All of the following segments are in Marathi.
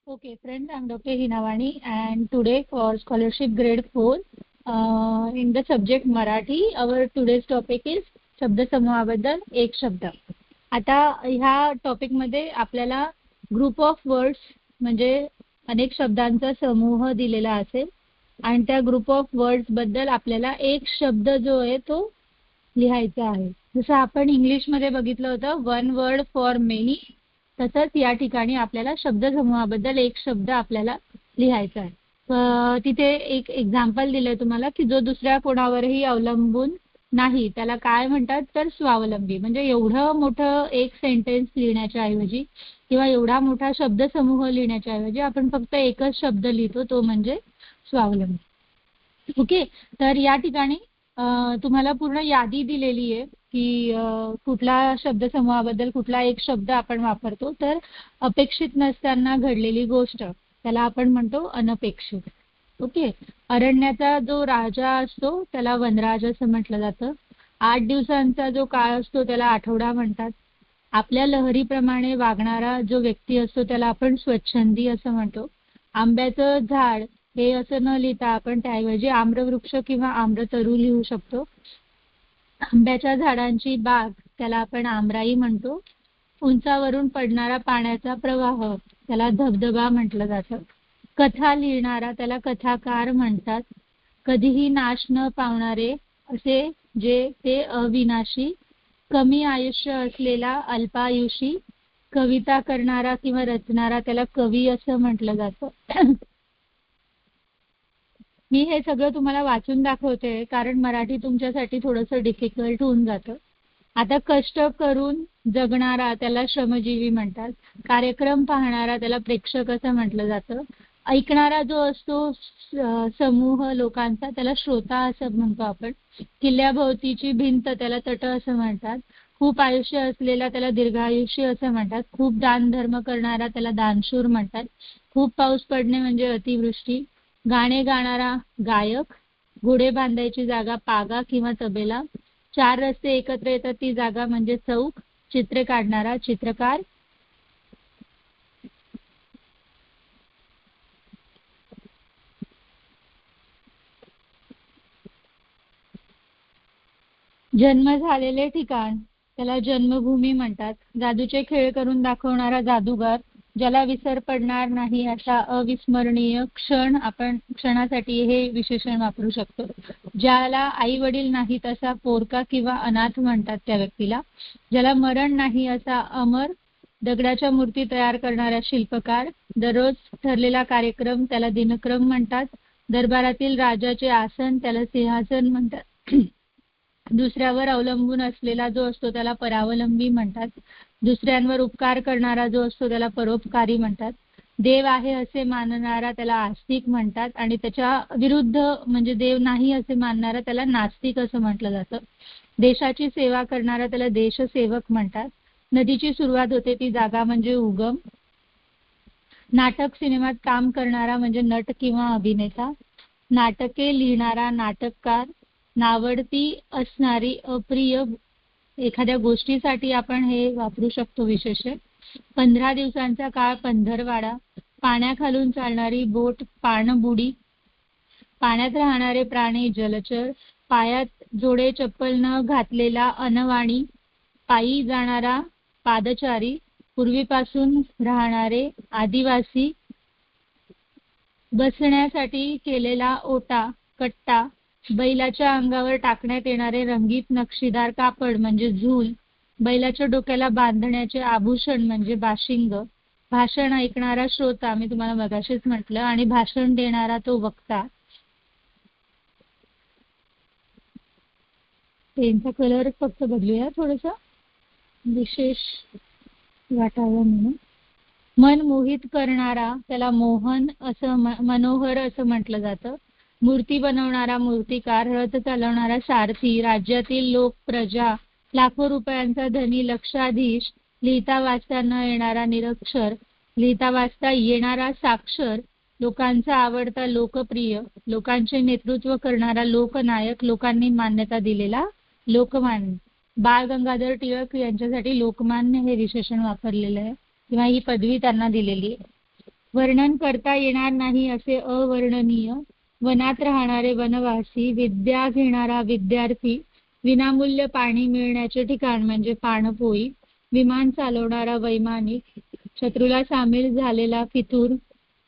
Okay, friends, I'm Dr. Hinawani, and today for Scholarship Grade 4, in the subject Marathi, our today's topic is शब्दसमूहाबद्दल एक शब्द. आता ह्या टॉपिकमध्ये आपल्याला ग्रुप ऑफ वर्ड्स म्हणजे अनेक शब्दांचा समूह दिलेला असेल आणि त्या ग्रुप ऑफ वर्ड्स बद्दल आपल्याला एक शब्द जो आहे तो लिहायचा आहे. जसं आपण इंग्लिशमध्ये बघितलं होतं वन वर्ड फॉर मेनी, तसंच या ठिकाणी आपल्याला शब्दसमूहाबद्दल एक शब्द आपल्याला लिहायचा आहे. तिथे एक एक्झाम्पल दिलंय तुम्हाला की जो दुसऱ्या कोणावरही अवलंबून नाही त्याला काय म्हणतात तर स्वावलंबी. म्हणजे एवढं मोठं एक सेंटेन्स लिहिण्याच्या ऐवजी किंवा एवढा मोठा शब्दसमूह लिहिण्याच्या ऐवजी आपण फक्त एकच शब्द लिहितो, तो म्हणजे स्वावलंबी. ओके, तर या ठिकाणी तुम्हाला पूर्ण यादी दिलेली आहे की कुठला शब्दसमूहाबद्दल कुठला एक शब्द आपण वापरतो. तर अपेक्षित नसताना घडलेली गोष्ट त्याला आपण म्हणतो अनपेक्षित. ओके, अरण्याचा जो राजा असतो त्याला वनराज असं म्हटलं जातं. 8 दिवसांचा जो काळ असतो त्याला आठवडा म्हणतात. आपल्या लहरीप्रमाणे वागणारा जो व्यक्ती असतो त्याला आपण स्वच्छंदी असं म्हणतो. आंब्याचं झाड हे असं न लिहिता आपण त्याऐवजी आम्रवृक्ष किंवा आम्रतरू लिहू शकतो. आंब्याच्या झाडांची बाग त्याला आपण आमराई म्हणतो. उंचावरून पडणारा पाण्याचा प्रवाह त्याला धबधबा म्हटलं जातं. कथा लिहिणारा त्याला कथाकार म्हणतात. कधीही नाश न पावणारे असे जे ते अविनाशी. कमी आयुष्य असलेला अल्पायुषी. कविता करणारा किंवा रचणारा त्याला कवी असं म्हटलं जातं. मी हे सगळं तुम्हाला वाचून दाखवते कारण मराठी तुमच्यासाठी थोडंसं डिफिकल्ट होऊन जातं. आता कष्ट करून जगणारा त्याला श्रमजीवी म्हणतात. कार्यक्रम पाहणारा त्याला प्रेक्षक असं म्हटलं जातं. ऐकणारा जो असतो समूह लोकांचा त्याला श्रोता असं म्हणतो आपण. किल्ल्याभोवतीची भिंत त्याला तट असं म्हणतात. खूप आयुष्य असलेला त्याला दीर्घायुष्य असं म्हणतात. खूप दान धर्म करणारा त्याला दानशूर म्हणतात. खूप पाऊस पडणे म्हणजे अतिवृष्टी. गाणे गाणारा गायक. घोडे बांधायची जागा पागा किंवा तबेला. 4 रस्ते एकत्र येतात ती जागा म्हणजे चौक. चित्रे काढणारा चित्रकार. जन्म झालेले ठिकाण त्याला जन्मभूमी म्हणतात. जादूचे खेळ करून दाखवणारा जादूगार. ज्याला विसर पडणार नाही असा अविस्मरणीय क्षण, आपण क्षणासाठी हे विशेषण वापरू शकतो. ज्याला आई वडील नाहीत असा पोरका किंवा अनाथ म्हणतात त्या व्यक्तीला. ज्याला मरण नाही असा अमर. दगडाच्या मूर्ती तयार करणारा शिल्पकार. दररोज ठरलेला कार्यक्रम त्याला दिनक्रम म्हणतात. दरबारातील राजाचे आसन त्याला सिंहासन म्हणतात. दुसऱ्यावर अवलंबून असलेला जो असतो त्याला परावलंबी म्हणतात. दुसऱ्यांवर उपकार करणारा जो असतो त्याला परोपकारी म्हणतात. देव आहे असे मानणारा त्याला आस्तिक म्हणतात आणि त्याच्या विरुद्ध म्हणजे देव नाही असे मानणारा त्याला नास्तिक असं म्हटलं जातं. देशाची सेवा करणारा त्याला देशसेवक म्हणतात. नदीची सुरुवात होते ती जागा म्हणजे उगम. नाटक सिनेमात काम करणारा म्हणजे नट किंवा अभिनेता. नाटके लिहिणारा नाटककार. नावडती असणारी अप्रिय एखाद्या गोष्टीसाठी आपण हे वापरू शकतो विशेषण. 15 दिवसांचा काळ पंधरवाडा. पाण्याखालून चालणारी बोट पाणबुडी. पाण्यात राहणारे प्राणी जलचर. पायात जोडे चप्पल न घातलेला अनवाणी. पायी जाणारा पादचारी. पूर्वीपासून राहणारे आदिवासी. बसण्यासाठी केलेला ओटा कट्टा. बैलाच्या अंगावर टाकण्यात येणारे रंगीत नक्षीदार कापड म्हणजे झूल. बैलाच्या डोक्याला बांधण्याचे आभूषण म्हणजे बाशिंग. भाषण ऐकणारा श्रोता, मी तुम्हाला मगाशीच म्हटलं, आणि भाषण देणारा तो वक्ता. पेनचा कलर फक्त बदलूया थोडंसं विशेष वाटावं म्हणून. मन मोहित करणारा त्याला मोहन असं मनोहर असं म्हटलं जातं. मूर्ती बनवणारा मूर्तिकार. रथ चालवणारा सारथी. राज्यातील लोक प्रजा. लाखो रुपयांचा धनी लक्षाधीश. लिहिता वाचता न येणारा निरक्षर. लिहिता वाचता येणारा साक्षर. लोकांचा आवडता लोकप्रिय. लोकांचे नेतृत्व करणारा लोकनायक. लोकांनी मान्यता दिलेला लोकमान्य. बाळ गंगाधर टिळक यांच्यासाठी लोकमान्य हे विशेषण वापरलेलं आहे किंवा ही पदवी त्यांना दिलेली आहे. वर्णन करता येणार नाही असे अवर्णनीय, वनात राहणारे वनवासी, विद्या घेणारा विद्यार्थी, विनामूल्य पाणी मिळण्याचे ठिकाण म्हणजे पाणपोई, विमान चालवणारा वैमानिक, शत्रूला सामील झालेला फितूर,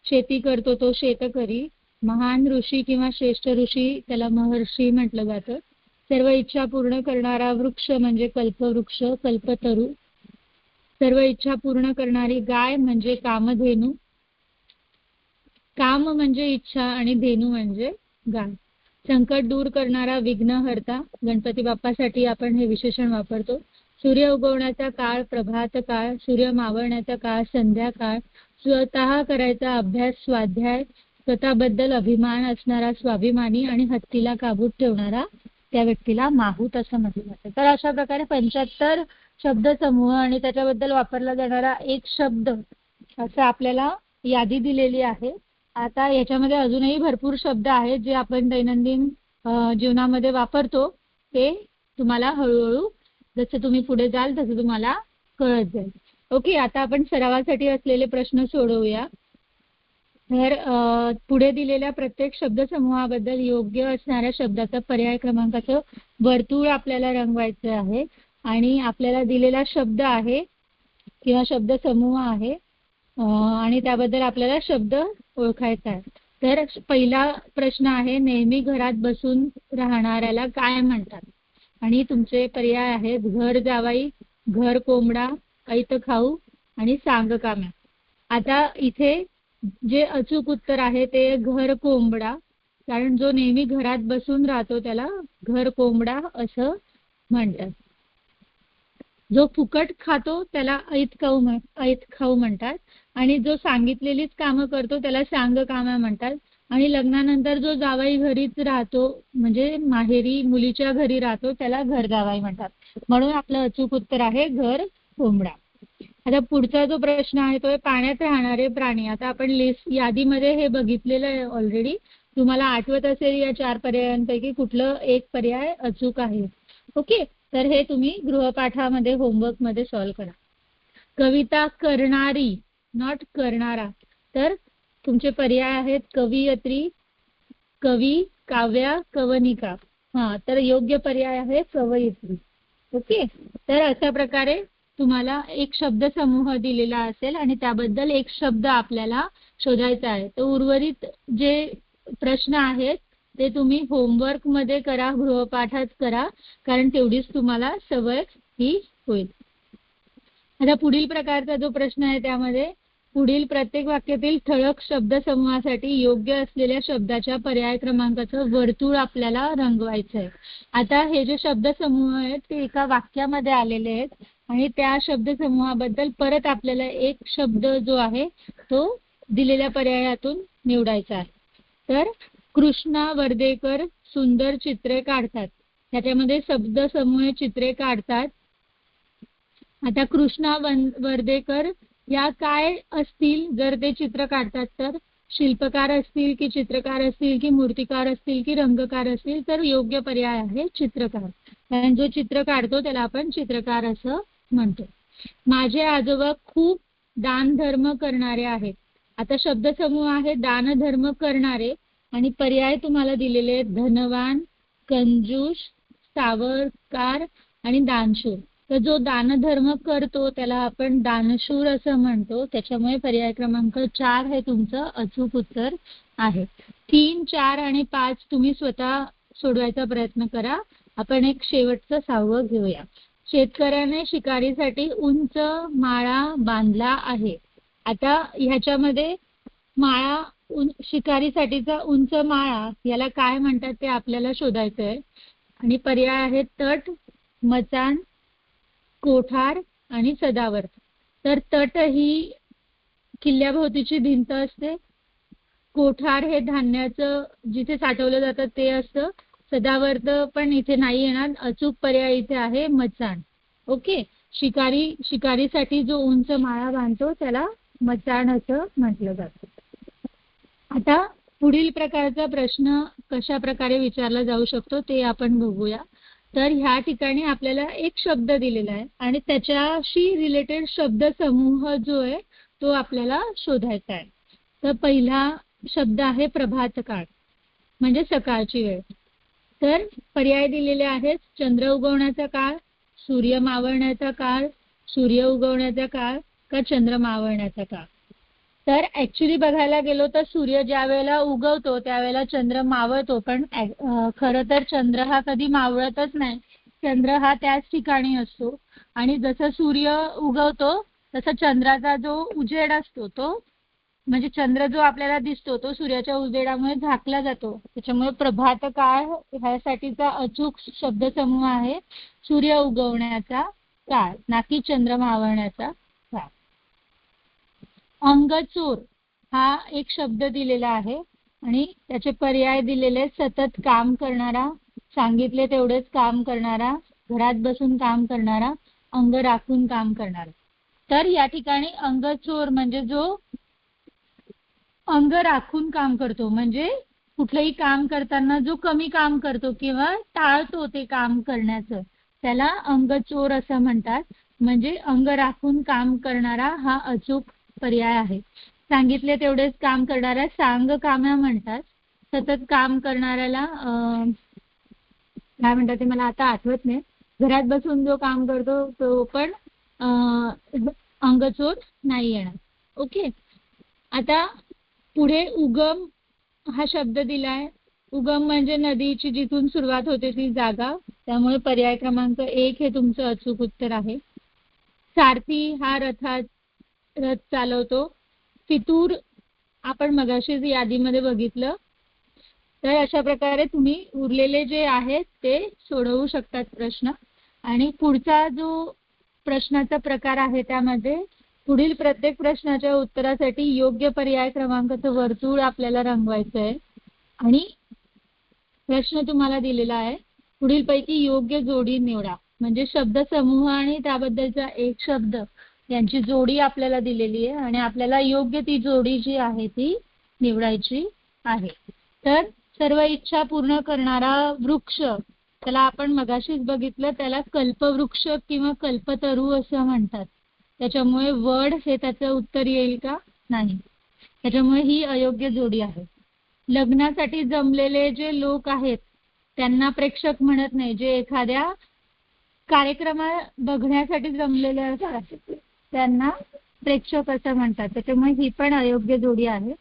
शेती करतो तो शेतकरी, महान ऋषी किंवा श्रेष्ठ ऋषी त्याला महर्षी म्हटलं जातं, सर्व इच्छा पूर्ण करणारा वृक्ष म्हणजे कल्पवृक्ष, कल्पतरू, सर्व इच्छा पूर्ण करणारी गाय म्हणजे कामधेनू, काम म्हणजे इच्छा आणि धेनू म्हणजे गाय, संकट दूर करणारा विघ्नहर्ता, गणपती बाप्पासाठी आपण हे विशेषण वापरतो, सूर्य उगवण्याचा काळ प्रभात काळ, सूर्य मावळण्याचा काळ संध्याकाळ, स्वतः करायचा अभ्यास स्वाध्याय, स्वतःबद्दल अभिमान असणारा स्वाभिमानी आणि हत्तीला काबूत ठेवणारा त्या व्यक्तीला माहूत असं म्हटलं जातं. तर अशा प्रकारे 75 शब्द समूह आणि त्याच्याबद्दल वापरला जाणारा एक शब्द असं आपल्याला यादी दिलेली आहे. आता याच्यामध्ये अजूनही भरपूर शब्द आहेत जे आपण दैनंदिन जीवनामध्ये वापरतो. ते तुम्हाला हळूहळू जसं तुम्ही पुढे जाल तसं तुम्हाला कळत जाईल. ओके, आता आपण सरावासाठी असलेले प्रश्न सोडवूया. तर पुढे दिलेल्या प्रत्येक शब्दसमूहाबद्दल योग्य असणाऱ्या शब्दाचा पर्याय क्रमांकाचं वर्तुळ आपल्याला रंगवायचं आहे आणि आपल्याला दिलेला शब्द आहे किंवा शब्दसमूह आहे आणि त्याबद्दल आपल्याला शब्द ओळखायचा आहे. तर पहिला प्रश्न आहे, नेहमी घरात बसून राहणाऱ्याला काय म्हणतात? आणि तुमचे पर्याय आहेत घर जावाई, घर कोंबडा, ऐत खाऊ आणि सांग काम्या. आता इथे जे अचूक उत्तर आहे ते घर कोंबडा, कारण जो नेहमी घरात बसून राहतो त्याला घर कोंबडा असं म्हणतात. जो फुकट खातो त्याला ऐत खाऊ म्हणतात आणि जो सांगितलेलीच कामं करतो त्याला सांग काम्या म्हणतात आणि लग्नानंतर जो जावाई घरीच राहतो म्हणजे माहेरी मुलीच्या घरी राहतो त्याला घर जावाई म्हणतात. म्हणून आपलं अचूक उत्तर आहे घर कोंबडा. आता पुढचा जो प्रश्न आहे तो पाण्यात राहणारे प्राणी. आता आपण लिस्ट यादीमध्ये हे बघितलेलं आहे ऑलरेडी. तुम्हाला आठवत असेल या 4 पर्यायांपैकी कुठलं एक पर्याय अचूक आहे. ओके, तर हे तुम्ही गृहपाठामध्ये होमवर्क मध्ये सॉल्व्ह करा. कविता करणारी, नॉट करणारा. तर तुमचे पर्याय आहेत कवयित्री, कवी, काव्या, कवनिका. तर योग्य पर्याय आहे कवयित्री. ओके, तर अशा प्रकारे तुम्हाला एक शब्द समूह दिलेला असेल आणि त्याबद्दल एक शब्द आपल्याला शोधायचा आहे. तर उर्वरित जे प्रश्न आहेत ते तुम्ही होमवर्क मध्ये करा, गृहपाठात करा, कारण तेवढीच तुम्हाला सवय ही होईल. आता पुढील प्रकारचा जो प्रश्न आहे त्यामध्ये पुढील प्रत्येक वाक्यातील ठळक शब्दसमूहासाठी योग्य असलेल्या शब्दाच्या पर्याय क्रमांकाचं वर्तुळ आपल्याला रंगवायचं आहे. आता हे जे शब्दसमूह आहेत ते एका वाक्यामध्ये आलेले आहेत आणि त्या शब्दसमूहाबद्दल परत आपल्याला एक शब्द जो आहे तो दिलेल्या पर्यायातून निवडायचा आहे. तर कृष्णा वर्देकर सुंदर चित्रे काढतात. त्याच्यामध्ये शब्दसमूह चित्रे काढतात. आता कृष्णा वर्देकर या काय असतील जर ते चित्र काढतात? तर शिल्पकार असतील की चित्रकार असतील की मूर्तिकार असतील की रंगकार असतील? तर योग्य पर्याय आहे चित्रकार, कारण जो चित्र काढतो त्याला आपण चित्रकार असं म्हणतो. माझे आजोबा खूप दान धर्म करणारे आहेत. आता शब्दसमूह आहे दान धर्म करणारे आणि पर्याय तुम्हाला दिलेले आहेत धनवान, कंजूस, सावकार आणि दानशूर. तर जो दानधर्म करतो त्याला आपण दानशूर असं म्हणतो. त्याच्यामुळे पर्याय क्रमांक 4 हे तुमचं अचूक उत्तर आहे. 3, 4 आणि 5 तुम्ही स्वतः सोडवायचा प्रयत्न करा. आपण एक शेवटचं 6वं घेऊया. शेतकऱ्याने शिकारीसाठी उंच माळा बांधला आहे. आता ह्याच्यामध्ये माळा शिकारीसाठीचा उंच माळा याला काय म्हणतात ते आपल्याला शोधायचं आहे आणि पर्याय आहेत तट, मचाण, कोठार आणि सदावर्त. तर तट ही किल्ल्याभोवतीची भिंत असते, कोठार हे धान्याचं जिथे साठवलं जातं ते असतं, सदावर्त पण इथे नाही येणार. अचूक पर्याय इथे आहे मचाण. ओके, शिकारीसाठी जो उंच माळा बांधतो त्याला मचाण असं म्हटलं जातं. आता पुढील प्रकारचा प्रश्न कशा प्रकारे विचारला जाऊ शकतो ते आपण बघूया. तर ह्या ठिकाणी आपल्याला एक शब्द दिलेला आहे आणि त्याच्याशी रिलेटेड शब्दसमूह जो आहे तो आपल्याला शोधायचा आहे. तर पहिला शब्द आहे प्रभात काळ, म्हणजे सकाळची वेळ. तर पर्याय दिलेले आहेत चंद्र उगवण्याचा काळ, सूर्य मावळण्याचा काळ, सूर्य उगवण्याचा काळ का चंद्र मावळण्याचा काळ. तर ऍक्च्युली बघायला गेलो तर सूर्य ज्या वेळेला उगवतो त्यावेळेला चंद्र मावळतो, पण खरं तर चंद्र हा कधी मावळतच नाही. चंद्र हा त्याच ठिकाणी असतो आणि जसं सूर्य उगवतो तसं चंद्राचा जो उजेड असतो तो, म्हणजे चंद्र जो आपल्याला दिसतो तो सूर्याच्या उजेडामुळे झाकला जातो. त्याच्यामुळे प्रभात काळ ह्यासाठीचा अचूक शब्दसमूह आहे सूर्य उगवण्याचा काळ, ना की चंद्र मावळण्याचा काळ. अंगचोर हा एक शब्द दिलेला आहे आणि त्याचे पर्याय दिलेले सतत काम करणारा, सांगितले तेवढेच काम करणारा, घरात बसून काम करणारा, अंग राखून काम करणारा. तर या ठिकाणी अंगचोर म्हणजे जो अंग राखून काम करतो, म्हणजे कुठलंही काम करताना जो कमी काम करतो किंवा टाळतो ते काम करण्याचं, त्याला अंगचोर असं म्हणतात. म्हणजे अंग राखून काम करणारा हा अचूक पर्याय आहे. सांगितले तेवढेच काम करणाऱ्या सांग काम्या म्हणतात. सतत काम करणाऱ्याला काय म्हणतात ते मला आता आठवत नाही. घरात बसून जो काम करतो तो पण अंगचोर नाही येणार. ओके. आता पुढे उगम हा शब्द दिलाय. उगम म्हणजे नदीची जिथून सुरुवात होते ती जागा, त्यामुळे पर्याय क्रमांक 1 हे तुमचं अचूक उत्तर आहे. सारथी हा रथ चालवतो. फितूर आपण मगाशीच यादीमध्ये बघितलं. तर अशा प्रकारे तुम्ही उरलेले जे आहेत ते सोडवू शकतात प्रश्न. आणि पुढचा जो प्रश्नाचा प्रकार आहे त्यामध्ये पुढील प्रत्येक प्रश्नाच्या उत्तरासाठी योग्य पर्याय क्रमांकाचं वर्तुळ आपल्याला रंगवायचं आहे. आणि प्रश्न तुम्हाला दिलेला आहे, पुढीलपैकी योग्य जोडी निवडा. म्हणजे शब्द समूह आणि त्याबद्दलचा एक शब्द यांची जोडी आपल्याला दिलेली आहे आणि आपल्याला योग्य ती जोडी जी आहे ती निवडायची आहे. तर सर्व इच्छा पूर्ण करणारा वृक्ष, त्याला आपण मगाशीच बघितलं, त्याला कल्पवृक्ष किंवा कल्पतरू असं म्हणतात. त्याच्यामुळे वड हे त्याचं उत्तर येईल का? नाही. त्याच्यामुळे ही अयोग्य जोडी आहे. लग्नासाठी जमलेले जे लोक आहेत त्यांना प्रेक्षक म्हणत नाही. जे एखाद्या कार्यक्रमा बघण्यासाठी जमलेले असतात त्यांना प्रेक्षक असं म्हणतात. त्याच्यामुळे ही पण अयोग्य जोडी आहे.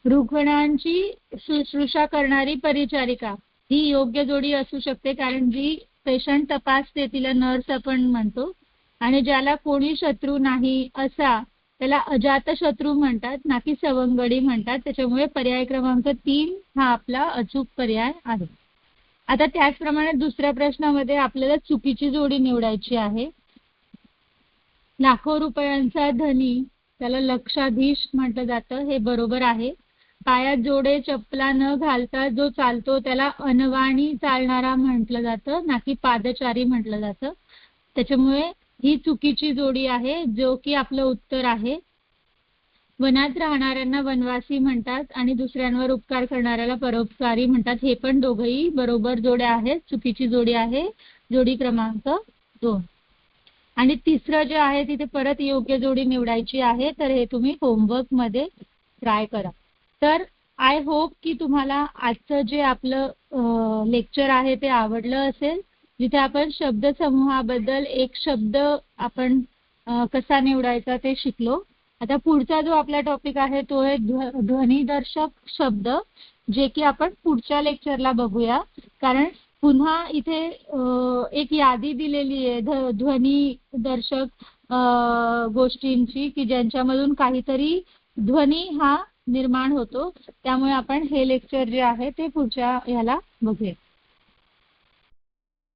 रुग्णांची शुश्रूषा करणारी परिचारिका ही योग्य जोडी असू शकते, कारण जी पेशंट तपासते तिला नर्स आपण म्हणतो. आणि ज्याला कोणी शत्रू नाही असा त्याला अजात शत्रू म्हणतात, ना की सवंगडी म्हणतात. त्याच्यामुळे पर्याय क्रमांक 3 हा आपला अचूक पर्याय आहे. आता त्याचप्रमाणे दुसऱ्या प्रश्नामध्ये आपल्याला चुकीची जोडी निवडायची आहे. लाखो रुपयांचा धनी त्याला लक्षाधीश म्हटलं जातं, हे बरोबर आहे. पायात जोडे चपला न घालता जो चालतो त्याला अनवाणी चालणारा म्हटलं जातं, ना की पादचारी म्हटलं जातं. त्याच्यामुळे ही चुकीची जोडी आहे, जो की आपलं उत्तर आहे. वनात राहणाऱ्यांना वनवासी म्हणतात आणि दुसऱ्यांवर उपकार करणाऱ्याला परोपकारी म्हणतात. हे पण दोघंही बरोबर जोड्या आहेत. चुकीची जोडी आहे जोडी क्रमांक 2. आणि तिसरं जे आहे तिथे परत योग्य जोडी निवडायची आहे. तर हे तुम्ही होमवर्क मध्ये ट्राय करा. तर आय होप की तुम्हाला आजचं जे आपलं लेक्चर आहे ते आवडलं असेल, जिथे आपण शब्दसमूहाबद्दल एक शब्द आपण कसा निवडायचा ते शिकलो. आता पुढचा जो आपला टॉपिक आहे तो आहे ध्वनिदर्शक शब्द, जे की आपण पुढच्या लेक्चरला बघूया. कारण पुन्हा इथे एक यादी दिलेली आहे ध्वनिदर्शक गोष्टींची, की ज्यांच्यामधून काहीतरी ध्वनी हा निर्माण होतो. त्यामुळे आपण हे लेक्चर जे आहे ते पुढच्या ह्याला बघूया.